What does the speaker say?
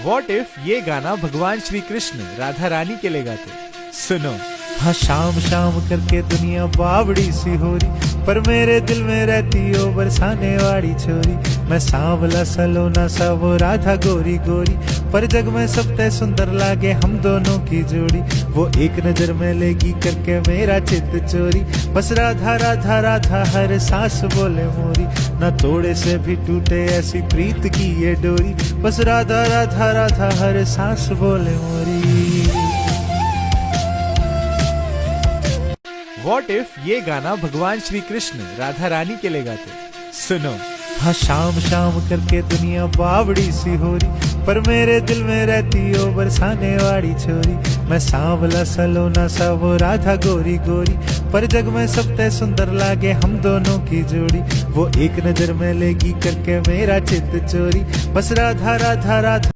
What if ये गाना भगवान श्री कृष्ण राधा रानी के लिए गाते। सुनो। हाँ शाम शाम करके दुनिया बावड़ी सी हो रही, पर मेरे दिल में रहती हो बरसाने वाली छोरी। मैं सांवला सलोना सा वो राधा गोरी गोरी, पर जग में सबसे सुंदर लागे हम दोनों की जोड़ी। वो एक नजर में लेगी करके मेरा चित्त चोरी, बस राधा राधा राधा हर सांस बोले मोरी। न तोड़े से भी टूटे ऐसी प्रीत की ये डोरी, बस राधा राधा राधा हर सांस बोले मोरी। व्हाट इफ ये गाना भगवान श्री कृष्ण राधा रानी के लिए गाते। सुनो। हाँ शाम शाम करके दुनिया बावड़ी सी हो रही, पर मेरे दिल में रहती हो बरसाने वाली छोरी। मैं सांवला सलोना सा वो राधा गोरी गोरी, पर जग में सबसे सुंदर लागे हम दोनों की जोड़ी। वो एक नजर में लेगी करके मेरा चित्त चोरी, बस राधा राधा राधा